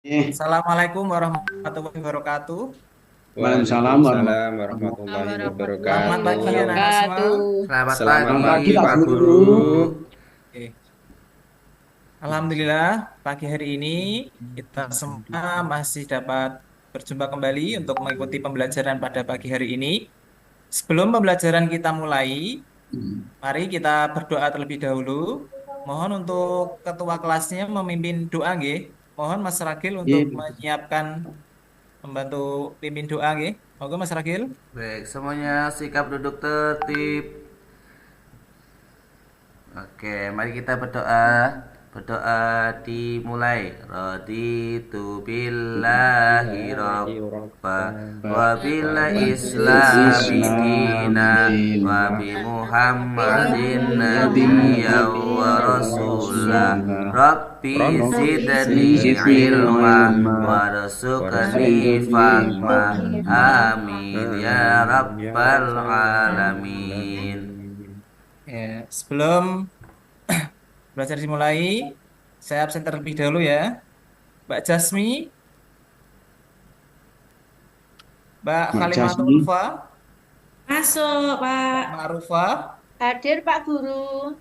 Assalamualaikum warahmatullahi wabarakatuh. Waalaikumsalam Waalaikumsalam warahmatullahi warahmatullahi Selamat wabarakatuh. pagi anak-anak semua. Wabarakatuh. Selamat Selamat Selamat pagi. pagi pagi Pak Pak Guru. Guru. Oke. Alhamdulillah pagi hari ini kita semua masih dapat berjumpa kembali untuk mengikuti pembelajaran pada pagi hari ini. Sebelum pembelajaran kita mulai, mari kita berdoa terlebih dahulu. Mohon untuk ketua kelasnya memimpin doa nggih. Mohon Mas Ragil untuk Iya, menyiapkan membantu pimpin doa nggih. Monggo Mas Ragil. Baik, semuanya sikap duduk tertib. Oke, mari kita berdoa. Berdoa dimulai. Raditu billahi Billahi robba Rabban wa bil wa islami Islam dina wa dina bi Muhammadin Nabi nabiyya wa rasulah. Rasulullah Rabbi zidni Zidni ilma ilma warzuqni fahma. Amin ya rabbal alamin. Ya, sebelum belajar dimulai, saya absen terlebih dahulu ya. Mbak Jasmi, Mbak Mak Khalimatul Jasmi. Ulfa, Masuk, Mbak Pak. Ma'rufah, Hadir, Pak Guru.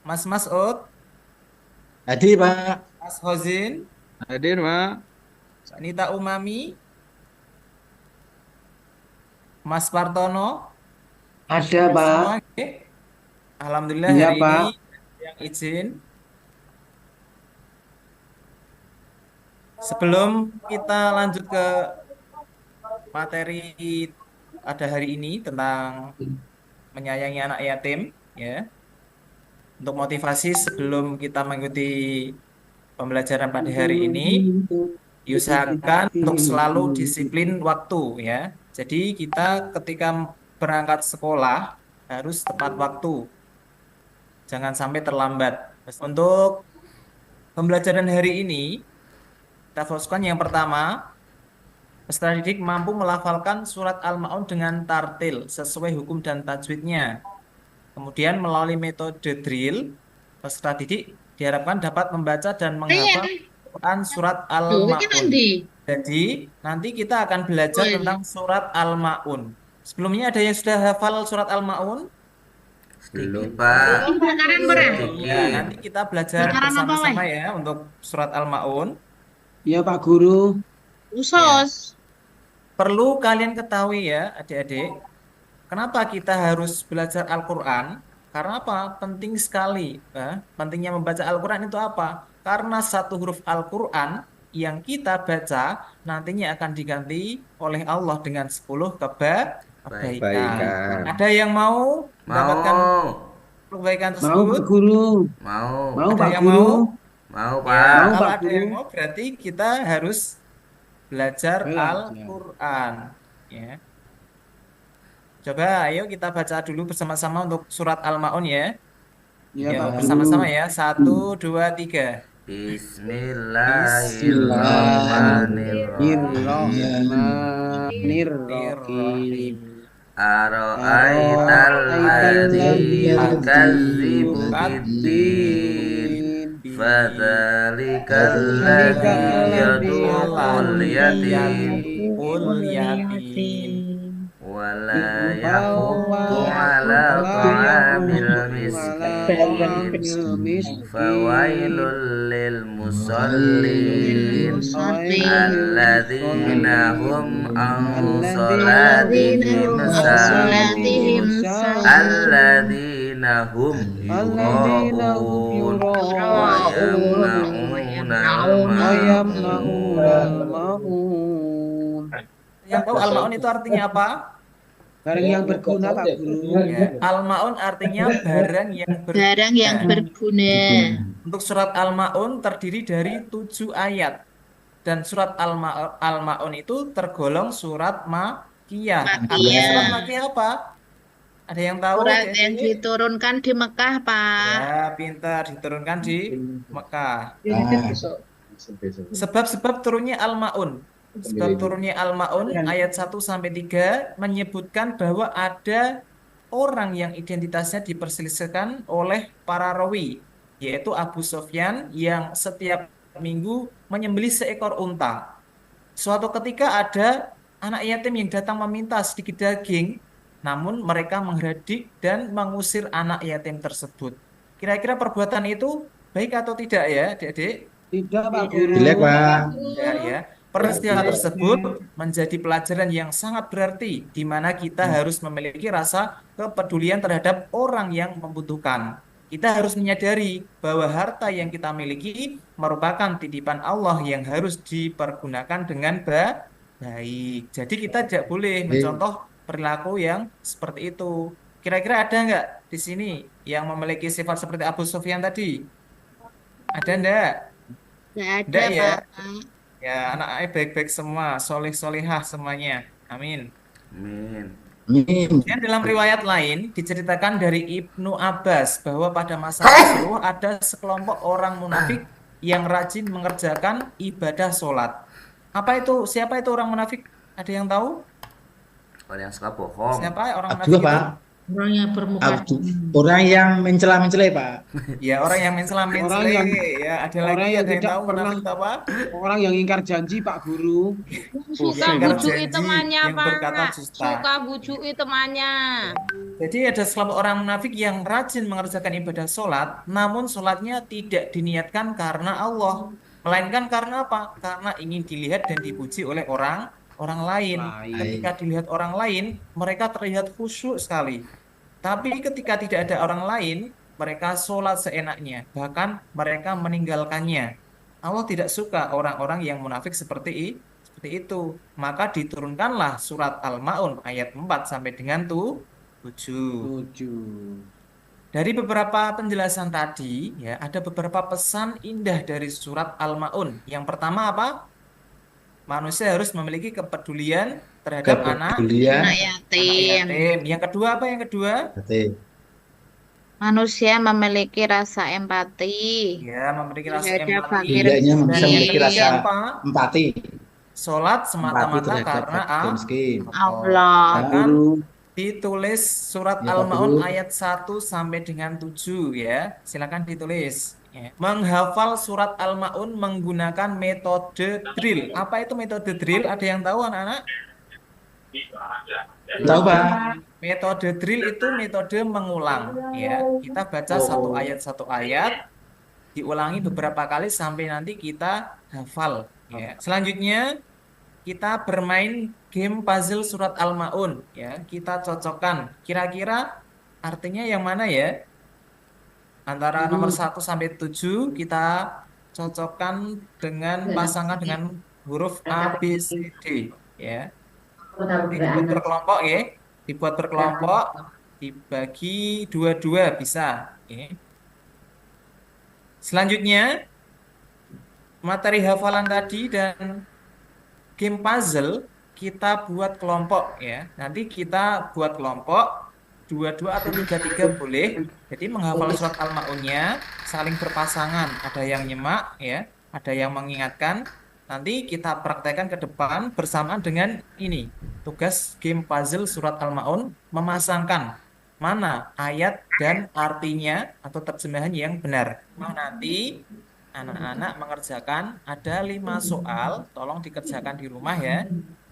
Mas Masud, Hadir Pak. Mas Hozin, hadir Pak. Mbak Nita Umami, Mas Partono, Ada semua. Pak. Oke. Alhamdulillah Iya hari ini Pak. yang izin. Sebelum kita lanjut ke materi pada hari ini tentang menyayangi anak yatim, ya. Untuk motivasi sebelum kita mengikuti pembelajaran pada hari ini, diusahakan untuk selalu disiplin waktu ya. Jadi kita ketika berangkat sekolah harus tepat waktu, jangan sampai terlambat. Untuk pembelajaran hari ini, kita fokuskan yang pertama, peserta didik mampu melafalkan surat Al-Ma'un dengan tartil sesuai hukum dan tajwidnya. Kemudian melalui metode drill, peserta didik diharapkan dapat membaca dan menghafal Quran surat Al-Ma'un. Jadi, nanti kita akan belajar tentang surat Al-Ma'un. Sebelumnya ada yang sudah hafal surat Al-Ma'un? Sedikit, Pak. Ya, nanti Sedikit. kita belajar bersama-sama ya untuk surat Al-Ma'un. Iya Pak Guru. Ya, perlu kalian ketahui ya, adik-adik, kenapa kita harus belajar Al-Quran? Karena apa? Penting sekali. Pentingnya membaca Al-Quran itu apa? Karena satu huruf Al-Quran yang kita baca nantinya akan diganti oleh Allah dengan 10 Baik. kebaikan. Baikan. Ada yang mau mendapatkan Mau. kebaikan Mau tersebut? Pak Guru. Mau. Mau Ada Pak yang Guru. mau? Mau, Ya, Pak. Mau kalau Pak ada yang Guru. mau berarti kita harus belajar Belajar. Al-Quran. Ya. Coba ayo kita baca dulu bersama-sama untuk surat Al-Maun ya. Iya Yuk Pak Guru. bersama-sama ya. Satu, dua, tiga. Bismillahirrahmanirrahim. Bismillahirrahmanirrahim. Ara'aital ladzi yukazzibu biddin. Fadzalikal ladzi yad'ul yatim. Ul yatim. Wala yahuddu ala ta'amil miskin. Fawailul lil musallin. Alladzina hum an salatihim sahun. Alladzina hum yura'un wa yamna'una Al-Maun. Yang tahu Al-Maun itu artinya apa? Barang yang berguna Pak Guru. Ya, Al-Maun artinya barang yang Barang yang berguna. berguna. Untuk surat Al-Maun terdiri dari 7 ayat. Dan surat Al-Maun itu tergolong surat Makkiyah. Artinya surat Makkiyah apa? Ada yang tahu? Surat yang diturunkan di Mekah, Pak. Ya, pintar diturunkan di Mekah. Sebab-sebab turunnya Al-Maun. Sebab turunnya Al-Maun ayat 1 sampai 3 menyebutkan bahwa ada orang yang identitasnya diperselisihkan oleh para rawi, yaitu Abu Sufyan yang setiap minggu menyembelih seekor unta. Suatu ketika ada anak yatim yang datang meminta sedikit daging, namun mereka mengherdik dan mengusir anak yatim tersebut. Kira-kira perbuatan itu baik atau tidak ya, Adik-adik? Tidak, Pak Jelek, Guru. Pak. Ya, ya. Peristiwa tersebut menjadi pelajaran yang sangat berarti, di mana kita harus memiliki rasa kepedulian terhadap orang yang membutuhkan. Kita harus menyadari bahwa harta yang kita miliki merupakan titipan Allah yang harus dipergunakan dengan baik. Jadi kita tidak boleh mencontoh perilaku yang seperti itu. Kira-kira ada nggak di sini yang memiliki sifat seperti Abu Sufyan tadi? Ada enggak? Nggak ada, Enggak ya? Pak. Ya, anak-anaknya baik-baik semua, soleh-solehah semuanya. Amin. Amin. Amin. Dan dalam riwayat lain diceritakan dari Ibnu Abbas bahwa pada masa Rasulullah ada sekelompok orang munafik yang rajin mengerjakan ibadah sholat. Apa itu? Siapa itu orang munafik? Ada yang tahu? Orang yang suka bohong. Siapa orang Abdullah, munafik itu? Pak. Orang yang bermuka Orang yang mencela-mencela, Pak. Ya, orang yang mencela-mencela. Orang yang- Ya, ada orang lagi yang ada yang tidak tahu munafik pernah- itu apa? Orang yang ingkar janji, Pak Guru. Suka Yang bujui janji, temannya, yang berkata Pak. dusta. Suka bujui temannya. Jadi ada sekelompok orang munafik yang rajin mengerjakan ibadah sholat, namun sholatnya tidak diniatkan karena Allah, melainkan karena apa? Karena ingin dilihat dan dipuji oleh orang lain. Lain. Ketika dilihat orang lain, mereka terlihat khusyuk sekali. Tapi ketika tidak ada orang lain, mereka sholat seenaknya, bahkan mereka meninggalkannya. Allah tidak suka orang-orang yang munafik seperti itu. Maka diturunkanlah surat Al-Maun ayat 4 sampai dengan 7. 7. Dari beberapa penjelasan tadi, ya, ada beberapa pesan indah dari surat Al-Maun. Yang pertama apa? Manusia harus memiliki kepedulian terhadap anak Kepedulian. anak yatim. yatim. Yang kedua apa? Yang kedua? Berarti Manusia memiliki rasa empati. Ya, memiliki rasa Terhadap empati. fakir Setidaknya Dan bisa yang memiliki ketiga rasa apa? empati. Sholat Empati semata-mata terhadap karena fakir miskin. Allah. Pak Bahkan Guru. ditulis surat Ya, Pak Al-Maun Guru. ayat 1 sampai dengan 7 ya. Silakan ditulis. Ya. Menghafal surat Al-Maun menggunakan metode drill. Apa itu metode drill? Ada yang tahu anak-anak? Tahu, Pak? Metode drill itu metode mengulang ya. Kita baca satu ayat, diulangi beberapa kali sampai nanti kita hafal ya. Selanjutnya kita bermain game puzzle surat Al-Maun ya. Kita cocokkan kira-kira artinya yang mana ya? Antara nomor 1 sampai 7 kita cocokkan dengan pasangan dengan huruf A, B, C, D ya. Dibuat berkelompok ya. Dibuat berkelompok, dibagi dua-dua bisa ya. Selanjutnya materi hafalan tadi dan game puzzle kita buat kelompok ya. Nanti kita buat kelompok 2-2 atau 3-3 boleh. Jadi menghafal surat Al-Maunnya saling berpasangan. Ada yang nyemak ya, ada yang mengingatkan. Nanti kita praktekkan ke depan bersamaan dengan ini. Tugas game puzzle surat Al-Maun memasangkan mana ayat dan artinya atau terjemahan yang benar. Nanti anak-anak mengerjakan ada 5 soal, tolong dikerjakan di rumah ya.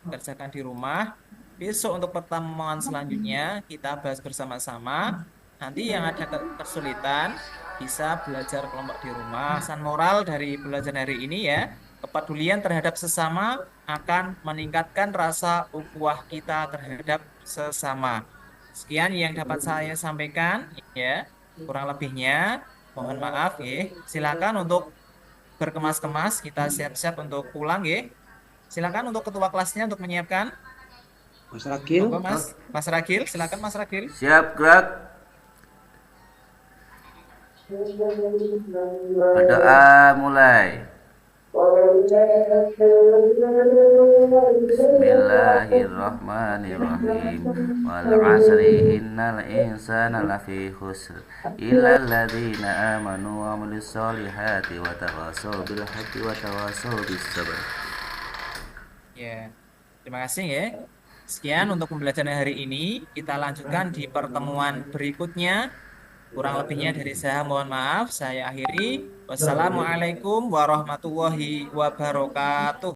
Kerjakan di rumah. Besok untuk pertemuan selanjutnya kita bahas bersama-sama. Nanti yang ada kesulitan bisa belajar kelompok di rumah. Pesan moral dari belajar hari ini ya, kepedulian terhadap sesama akan meningkatkan rasa ukhuwah kita terhadap sesama. Sekian yang dapat saya sampaikan ya. Kurang lebihnya mohon maaf ya. Silakan untuk berkemas-kemas, kita siap-siap untuk pulang ya. Silakan untuk ketua kelasnya untuk menyiapkan. Mas Ragil. Monggo, Mas Ragil, silakan Mas Ragil. Siap, gerak. Berdoa mulai. Bismillahirrahmanirrahim. Wal 'asri innal insana lafi khusr illa alladzina amanu wa 'amilus solihati wa tawassaw bil haqqi wa tawassaw bis sabr. Ya, terima kasih ya. Sekian untuk pembelajaran hari ini. Kita lanjutkan di pertemuan berikutnya. Kurang lebihnya dari saya mohon maaf. Saya akhiri. Wassalamualaikum warahmatullahi wabarakatuh.